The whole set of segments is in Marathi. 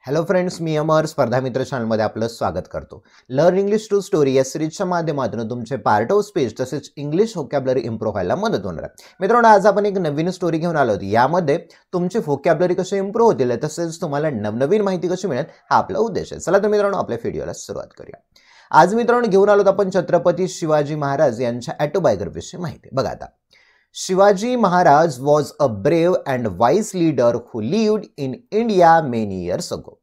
हॅलो फ्रेंड्स, मी अमर स्पर्धा मित्र चॅनलमध्ये आपलं स्वागत करतो. लर्न इंग्लिश टू स्टोरी या सिरीजच्या माध्यमातून तुमचे पार्ट ऑफ स्पीच तसेच इंग्लिश व्होकॅब्युलरी इम्प्रूव्ह व्हायला मदत होणार आहे. मित्रांनो, आज आपण एक नवीन स्टोरी घेऊन आलो आहोत. यामध्ये तुमची व्होकॅब्युलरी कशी इम्प्रूव्ह होतील तसेच तुम्हाला नवनवीन माहिती कशी मिळेल हा आपला उद्देश आहे. चला तर मित्रांनो, आपल्या व्हिडिओला सुरुवात करूया. आज मित्रांनो घेऊन आलो आपण छत्रपती शिवाजी महाराज यांच्या ऑटोबायोग्राफीची माहिती. बघा आता, Shivaji Maharaj was a brave and wise leader who lived in India many years ago.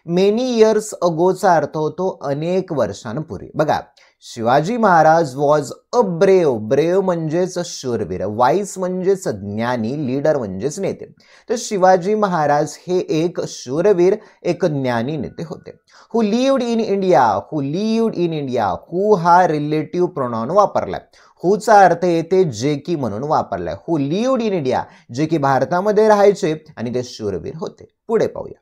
Many years ago चा अर्थ होतो अनेक वर्षांपूर्वी. बघा, Shivaji Maharaj was a brave म्हणजेच शूरवीर, वाईस म्हणजेच ज्ञानी, लीडर म्हणजेच नेते. तर शिवाजी महाराज हे एक शूरवीर, एक ज्ञानी नेते होते. हु लिव्ड इन इंडिया, हु हा रिलेटिव्ह प्रोनाउन वापरलाय. हुचा अर्थ येते जे की म्हणून वापरलाय. हु लिव्ड इन इंडिया, जे की भारतामध्ये राहायचे आणि ते शूरवीर होते. पुढे पाहूया.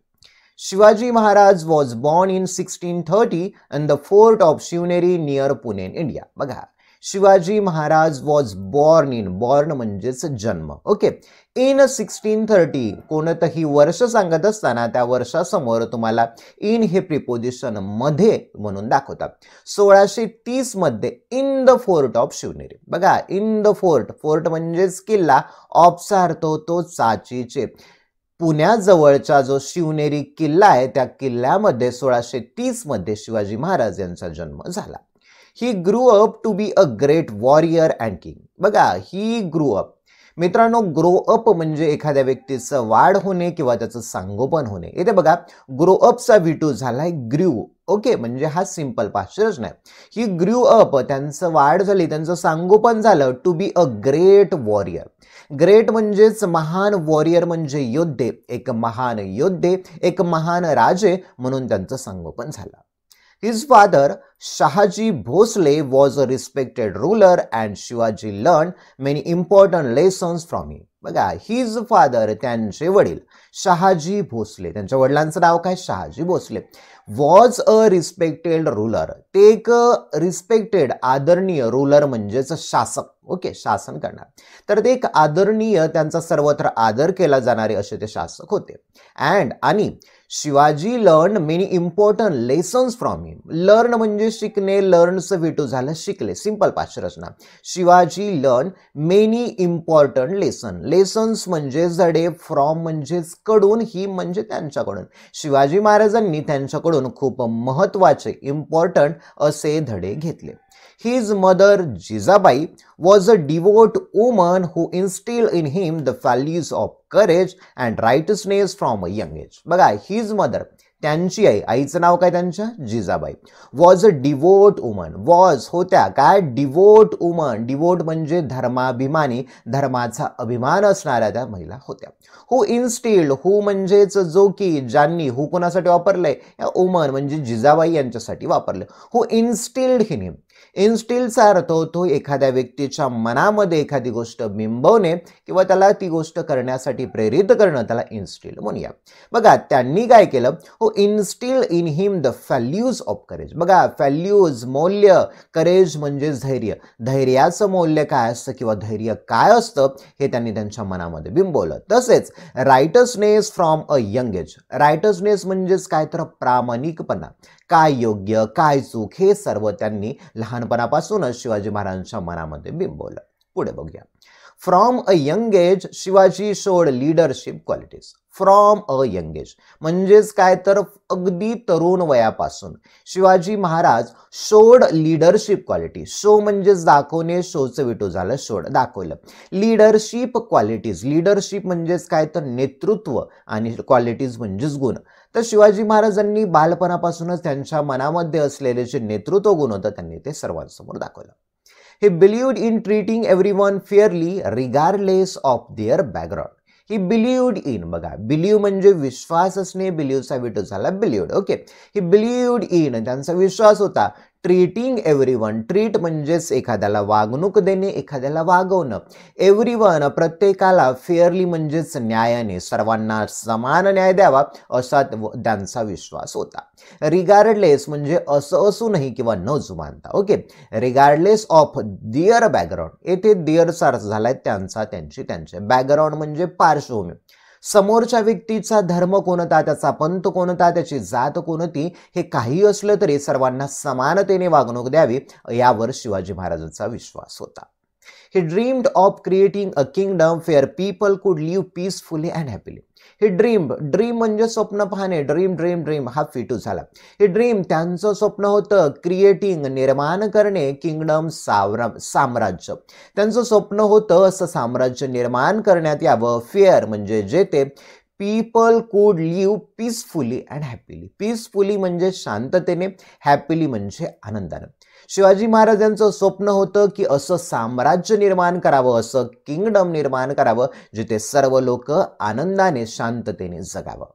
Shivaji Maharaj was born in 1630 in the fort of Shivneri near Pune in India. बघा, शिवाजी महाराज वॉज बॉर्न म्हणजेच जन्म. ओके, इन 1630 कोणतंही वर्ष सांगत असताना त्या वर्षासमोर तुम्हाला इन हे प्रिपोजिशन मध्ये म्हणून दाखवतात. 1630 मध्ये in the fort of Shivneri. बघा, इन द फोर्ट म्हणजेच किल्ला, ऑफचा अर्थ होतो चाचीचे. पुण्याजवळचा जो शिवनेरी किल्ला आहे त्या किल्ल्यामध्ये 1630 मध्ये शिवाजी महाराज यांचा जन्म झाला. He grew up to be a great warrior and king. बघा, ही ग्रू अप. मित्रांनो, ग्रो अप म्हणजे एखाद्या व्यक्तीचं वाढ होणे किंवा त्याचं संगोपन होणे. इथे बघा, ग्रो अपचा V2 झालाय ग्र्यू. ओके, म्हणजे हा सिंपल पास्चरच नाही. ही ग्र्यू अप, त्यांचं वाढ झाली, त्यांचं संगोपन झालं. To be a great warrior. Great म्हणजेच महान, वॉरियर म्हणजे योद्धे, एक महान योद्धे, एक महान राजे म्हणून त्यांचं संगोपन झालं. His father, Shahaji Bhosle, was a respected ruler and Shivaji learned many important lessons from him. बघा, हिज फादर, त्यांचे वडील शहाजी भोसले, त्यांच्या वडिलांचं नाव काय? Shahaji Bhosale. Was a respected ruler, ते एक रिस्पेक्टेड, आदरणीय, रूलर म्हणजेच शासक. ओके, शासन करणार. तर ते एक आदरणीय, त्यांचा सर्वत्र आदर केला जाणारे असे ते शासक होते. आणि Shivaji learn many important lessons from him. Learn म्हणजे शिकणे, लर्नचं V2 झालं शिकले, सिंपल पाच रचना. Shivaji learn many important lessons म्हणजे धडे, फ्रॉम म्हणजेच कडून, ही म्हणजे त्यांच्याकडून. शिवाजी महाराजांनी त्यांच्याकडून खूप महत्वाचे, इम्पॉर्टंट असे धडे घेतले. His mother Jizabai was a devout woman who instilled in him the values of courage and righteousness from a young age. बघा, his mother, त्यांची आई, आईचं नाव काय त्यांच्या? Jijabai. Was a devote woman, was होत्या काय? Devote woman. डिवोट म्हणजे धर्माभिमानी, धर्माचा अभिमान असणाऱ्या त्या महिला होत्या. हु इन्स्टिल्ड, हु म्हणजेच जो की, ज्यांनी, हु कोणासाठी वापरलंय? या वुमन म्हणजे जिजाबाई यांच्यासाठी वापरले. हु इन्स्टिल्ड इन हिम. इन्स्टिलचा अर्थ होतो एखाद्या व्यक्तीच्या मनामध्ये एखादी गोष्ट बिंबवणे किंवा त्याला ती गोष्ट करण्यासाठी प्रेरित करणं, त्याला इन्स्टिल म्हणूया. बघा, त्यांनी काय केलं? हो, instil in him the values of courage. बघा, व्हॅल्यूज, मौल्य, करेज म्हणजे धैर्य. धैर्याचं मौल्य काय असतं किंवा धैर्य काय असतं हे त्यांनी त्यांच्या मनामध्ये बिंबवलं. तसेच रायटसनेस फ्रॉम अ यंग एज. रायटसनेस म्हणजेच काय? तर प्रामाणिकपणा, काय योग्य काय चूक हे सर्व त्यांनी लहानपणापासूनच शिवाजी महाराजांच्या मनामध्ये बिंबवलं. पुढे बघूया. From a young age Shivaji showed leadership qualities. From a young age म्हणजेच काय? तर अगदी तरुण वयापासून Shivaji Maharaj showed leadership quality. Show म्हणजेच दाखवणे, शोचं V2 झालं शोड, दाखवलं. लीडरशिप क्वालिटीज, लीडरशिप म्हणजेच काय? तर नेतृत्व, आणि क्वालिटीज म्हणजेच गुण. तर शिवाजी महाराजांनी बालपणापासूनच त्यांच्या मनामध्ये असलेले जे नेतृत्व गुण होतं त्यांनी ते सर्वांसमोर दाखवलं. He believed in treating everyone fairly regardless of their background. He believed in, बघा, बिलीव्ह म्हणजे विश्वास असणे, बिलीव्हचा V2 झाला believed. Okay, he believed in, त्यांचा विश्वास होता. ट्रीटिंग एव्हरीवन, ट्रीट म्हणजेच एखाद्याला वागणूक देणे, एखाद्याला वागवणं. एव्हरीवन प्रत्येकाला, फेअरली म्हणजेच न्यायाने, सर्वांना समान न्याय द्यावा असा त्यांचा विश्वास होता. रिगार्डलेस म्हणजे असं असूनही किंवा न जुमानता. Okay, regardless of their background. येथे दिअरचा अर्थ झालाय त्यांचा, त्यांची, त्यांचे. बॅकग्राऊंड म्हणजे पार्श्वभूमी. समोरच्या व्यक्तीचा धर्म कोणता, त्याचा पंथ कोणता, त्याची जात कोणती, हे काही असलं तरी सर्वांना समानतेने वागणूक द्यावी यावर शिवाजी महाराजांचा विश्वास होता. He dreamed of creating a kingdom where people could live peacefully and happily. He dream म्हणजे स्वप्न पाहणे, ड्रीम हा फिटू झाला. He dreamed त्यांचं स्वप्न होतं क्रिएटिंग निर्माण करणे, किंगडम साम्राज्य. त्यांचं स्वप्न होतं असं साम्राज्य निर्माण करण्यात यावं. फेअर म्हणजे जेथे people could live peacefully and happily. Peacefully म्हणजे शांततेने, हॅपीली म्हणजे आनंदाने. शिवाजी महाराजांचं स्वप्न होतं की असं साम्राज्य निर्माण करावं, असं किंगडम निर्माण करावं जिथे सर्व लोक आनंदाने शांततेने जगावं.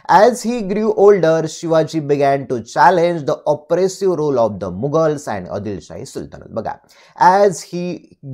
As he grew older, Shivaji began to challenge the oppressive rule of the Mughals and Adilshahi Sultanate. बघा, as he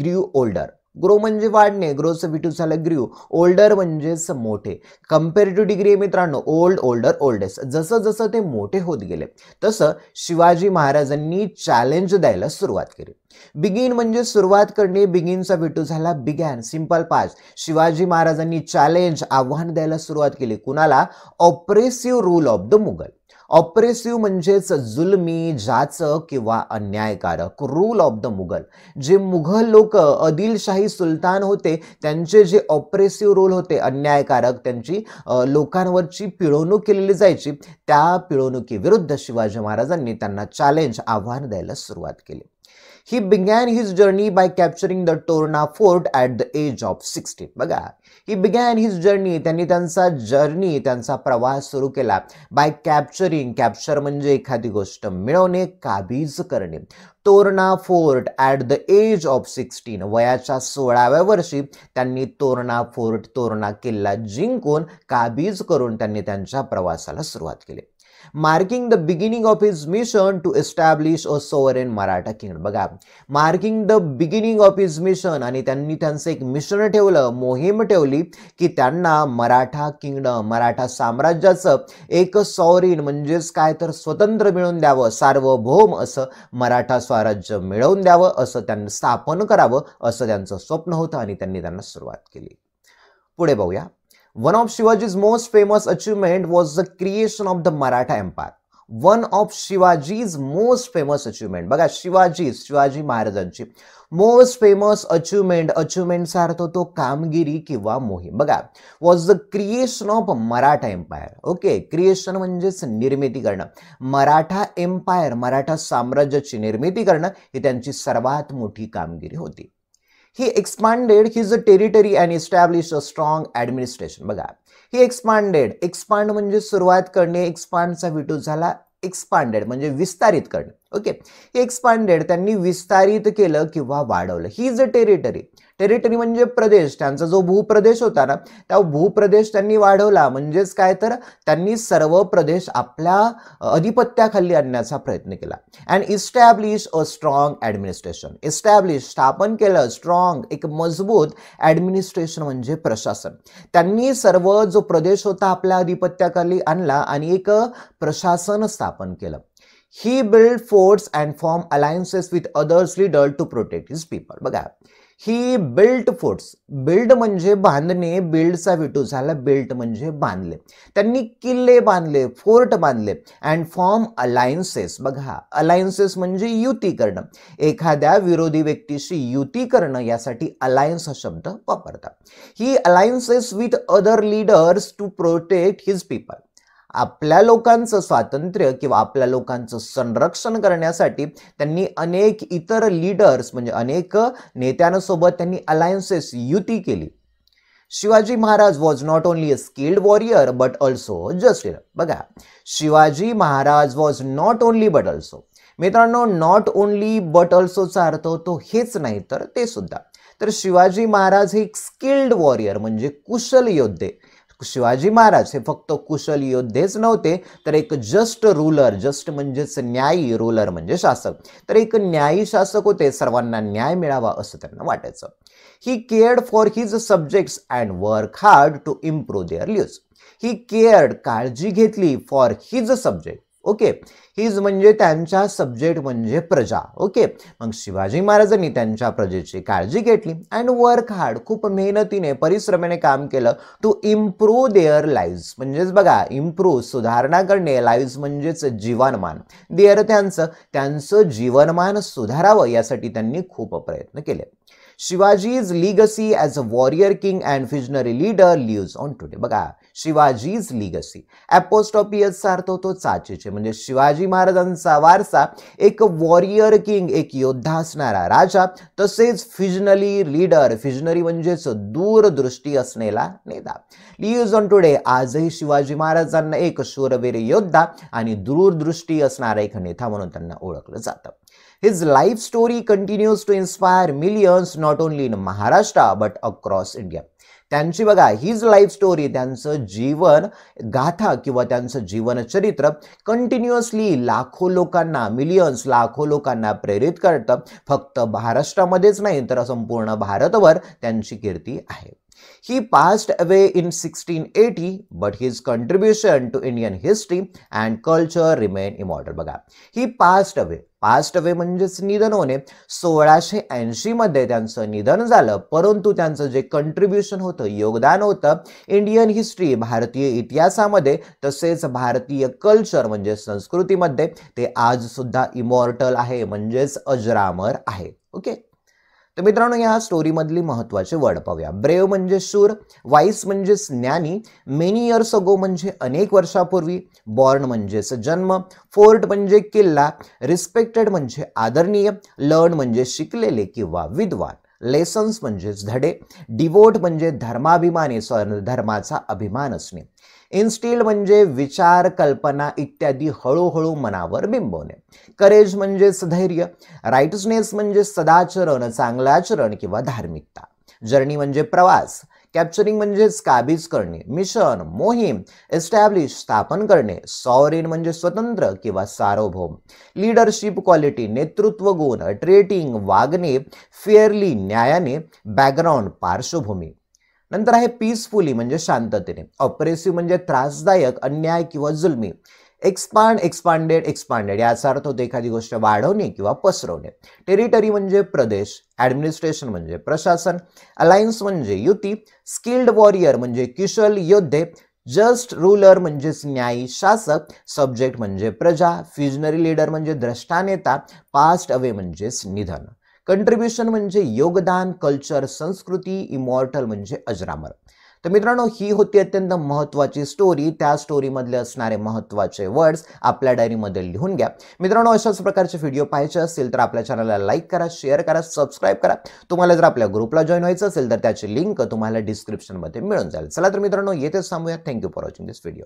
grew older, grow म्हणजे वाढणे, ग्रोचं विटू झालं ग्रीव, ओल्डर म्हणजेच मोठे. कंपेरेटिव्ह डिग्री आहे मित्रांनो, ओल्ड, ओल्डर, ओल्डेस्ट. जसं जसं ते मोठे होत गेले तसं शिवाजी महाराजांनी चॅलेंज द्यायला सुरुवात केली. बिगिन म्हणजे सुरुवात करणे, बिगिनचा विटू झाला बिगॅन, सिंपल पास्ट. शिवाजी महाराजांनी चॅलेंज, आव्हान द्यायला सुरुवात केली. कुणाला? ऑप्रेसिव्ह रूल ऑफ द मुघल. ऑप्रेसिव्ह म्हणजेच जुलमी, जाचक किंवा अन्यायकारक. रूल ऑफ द मुघल, जे मुघल लोक, आदिलशाही सुलतान होते, त्यांचे जे ऑप्रेसिव्ह रूल होते, अन्यायकारक, त्यांची लोकांवरची पिळवणूक केलेली जायची, त्या पिळवणुकीविरुद्ध शिवाजी महाराजांनी त्यांना चॅलेंज, आव्हान द्यायला सुरुवात केली. He began his journey by capturing the Torna fort at the age of 16. बघा, he began his journey, त्यांनी त्यांचा प्रवास सुरू केला. by capturing, कॅप्चर म्हणजे एखादी गोष्ट मिळवणे, काबीज करणे. Torna fort at the age of 16, वयाच्या 16व्या वर्षी त्यांनी तोरणा फोर्ट, तोरणा किल्ला जिंकून, काबीज करून त्यांनी त्यांच्या प्रवासाला सुरुवात केली. Marking the beginning of his mission to establish a sovereign Maratha kingdom. बघा, marking the beginning of his mission, आणि त्यांनी त्यांचं एक मिशन ठेवलं, मोहीम ठेवली की त्यांना मराठा किंगडम, मराठा साम्राज्याचं एक सॉवरेन म्हणजेच काय तर स्वतंत्र मिळवून द्यावं, सार्वभौम असं मराठा स्वराज्य मिळवून द्यावं, असं त्यांनी स्थापन करावं, असं त्यांचं स्वप्न होतं आणि त्यांना सुरुवात केली. पुढे बघूया. One of Shivaji's most famous achievement was the creation of the Maratha Empire. One of Shivaji's most famous achievement. बघा, शिवाजी महाराजांची मोस्ट फेमस अचिव्हमेंटचा अर्थ होतो कामगिरी किंवा मोहीम. बघा, was the creation of Maratha empire. Okay, creation म्हणजेच निर्मिती करणं. मराठा एम्पायर, मराठा साम्राज्याची निर्मिती करणं ही त्यांची सर्वात मोठी कामगिरी होती. He expanded his territory and established a strong administration. बघा, he expand म्हणजे सुरुवात करणे, एक्सपांडचा विटू झाला एक्सपांडेड म्हणजे विस्तारित करणे. ओके, हे एक्सपांडेड, त्यांनी विस्तारित केलं किंवा वाढवलं. हिज टेरिटरी म्हणजे प्रदेश, त्यांचा जो भूप्रदेश होता ना, त्या भूप्रदेश त्यांनी वाढवला. म्हणजेच काय तर त्यांनी सर्व प्रदेश आपल्या अधिपत्याखाली आणण्याचा प्रयत्न केला. And establish a strong administration. Establish स्থাপन केलं, स्ट्रॉंग एक मजबूत, ॲडमिनिस्ट्रेशन म्हणजे प्रशासन. त्यांनी सर्व जो प्रदेश होता आपल्या अधिपत्याखाली आणला आणि एक प्रशासन स्थापन केलं. He built forts and formed alliances with others leaders to protect his people. बघा, he built forts. बिल्ड म्हणजे बांधणे, बिल्डचा विटू झाला बिल्ट म्हणजे बांधले. त्यांनी किल्ले बांधले, फोर्ट बांधले. And form alliances. बघा, अलायन्सेस म्हणजे युती करणं, एखाद्या विरोधी व्यक्तीशी युती करणं, यासाठी अलायन्स हा शब्द वापरतात. He alliances with other leaders to protect his people. आपल्या लोकांचं स्वातंत्र्य किंवा आपल्या लोकांचं संरक्षण करण्यासाठी त्यांनी अनेक इतर लीडर्स म्हणजे अनेक नेत्यांसोबत त्यांनी अलायन्सेस, युती केली. Shivaji Maharaj was not only a skilled warrior but also just. बघा, Shivaji Maharaj was not only but also. मित्रांनो, नॉट ओनली बट ऑल्सोचा अर्थ होतो हेच नाही तर ते सुद्धा. तर शिवाजी महाराज हे एक स्किल्ड वॉरियर म्हणजे कुशल योद्धे. शिवाजी महाराज हे फक्त कुशल योद्धेच नव्हते तर एक जस्ट रूलर, जस्ट म्हणजेच न्यायी, रूलर म्हणजे शासक, तर एक न्यायी शासक होते. सर्वांना न्याय मिळावा असं त्यांना वाटायचं. He cared for his subjects and work hard to improve their lives. He cared, काळजी घेतली, for his subject, okay. His म्हणजे त्यांच्या सब्जेक्ट म्हणजे प्रजा. ओके. मग शिवाजी महाराजांनी त्यांच्या प्रजेची काळजी घेतली अँड वर्क हार्ड, खूप मेहनतीने परिश्रमाने काम केलं टू इम्प्रूव्ह देअर लाईव्ह. म्हणजेच बघा, इम्प्रूव्ह सुधारणा करणे, लाईव्ह म्हणजेच जीवनमान, देअर त्यांचं जीवनमान सुधारावं यासाठी त्यांनी खूप प्रयत्न केले. Shivaji's legacy as a warrior king and visionary leader lives on today. बघा, शिवाजीज लिगसी, ॲपोस्टॉपियसचा अर्थ होतो चाचेचे, म्हणजे शिवाजी महाराजांचा वारसा एक वॉरियर किंग, एक योद्धा असणारा राजा, तसेच फिजनरी लीडर, फिजनरी म्हणजेच दूरदृष्टी असलेला नेता, लिव्स ऑन टुडे, आजही शिवाजी महाराजांना एक शूरवीर योद्धा आणि दूरदृष्टी असणारा एक नेता म्हणून त्यांना ओळखलं जातं. His life story continues to inspire millions not only in Maharashtra but across India. त्यांची बघा, हिज लाईफ स्टोरी, त्यांचं जीवन गाथा किंवा त्यांचं जीवन चरित्र कंटिन्युअसली लाखो लोकांना, मिलियन्स, लाखो लोकांना प्रेरित करतं. फक्त महाराष्ट्रामध्येच नाही तर संपूर्ण भारतभर त्यांची कीर्ती आहे. He passed away in 1680, but his contribution to Indian history and culture remain immortal. बघा, he passed away म्हणजेच निधन होणे. 1680 मध्ये त्यांचं निधन झालं, परंतु त्यांचं जे कंट्रीब्युशन होतं, योगदान होतं इंडियन हिस्ट्री, भारतीय इतिहासामध्ये, तसेच भारतीय कल्चर म्हणजे संस्कृतीमध्ये, ते आज सुद्धा इमॉर्टल आहे, म्हणजेच अजरामर आहे. ओके. तर मित्रांनो, या स्टोरीमधली महत्त्वाचे वर्ड पाहूया. ब्रेव म्हणजे शूर, वाईस म्हणजेच ज्ञानी, मेनी इयर्स अगो म्हणजे अनेक वर्षापूर्वी, बॉर्न म्हणजेच जन्म, फोर्ट म्हणजे किल्ला, रिस्पेक्टेड म्हणजे आदरणीय, लर्न म्हणजे शिकलेले किंवा विद्वान, लेसन्स म्हणजेच धडे, डिवोट म्हणजे धर्माभिमानी, धर्माचा अभिमान असणे, इन्स्टिल म्हणजे विचार, कल्पना इत्यादी हळूहळू मनावर बिंबवणे, करेज म्हणजेच धैर्य, राईटनेस म्हणजे सदाचरण, चांगलं आचरण किंवा धार्मिकता, जर्नी म्हणजे प्रवास, कॅप्चरिंग म्हणजेच काबीज करणे, मिशन, मोहीम, एस्टॅब्लिश स्थापन करणे, सॉवरेन म्हणजे स्वतंत्र किंवा सार्वभौम, लीडरशिप क्वालिटी नेतृत्व गुण, ट्रेटिंग वागणे, फेअरली न्यायाने, बॅकग्राऊंड पार्श्वभूमी. नंतर आहे पीसफुली म्हणजे शांततेने, ऑप्रेसिव्ह म्हणजे त्रासदायक, अन्याय किंवा जुलमी, एक्सपांड, एक्सपांडेड याचा अर्थ होतो एखादी गोष्ट वाढवणे किंवा पसरवणे, टेरिटरी म्हणजे प्रदेश, ॲडमिनिस्ट्रेशन म्हणजे प्रशासन, अलायन्स म्हणजे युती, स्किल्ड वॉरियर म्हणजे कुशल योद्धे, जस्ट रूलर म्हणजेच न्यायी शासक, सब्जेक्ट म्हणजे प्रजा, फिजनरी लीडर म्हणजे द्रष्टा नेता, पास्ट अवे म्हणजेच निधन, कंट्रीब्युशन म्हणजे योगदान, कल्चर संस्कृती, इमॉर्टल म्हणजे अजरामर. तर मित्रांनो, ही होती अत्यंत महत्त्वाची स्टोरी. त्या स्टोरीमधले असणारे महत्त्वाचे वर्ड्स आपल्या डायरीमध्ये लिहून घ्या. मित्रांनो, अशाच प्रकारचे व्हिडिओ पाहायचे असतील तर आपल्या चॅनलला लाईक करा, शेअर करा, सबस्क्राईब करा. तुम्हाला जर आपल्या ग्रुपला जॉईन व्हायचं असेल तर त्याची लिंक तुम्हाला डिस्क्रिप्शनमध्ये मिळून जाईल. चला तर मित्रांनो, येथेच थांबूया. Thank you for watching this video.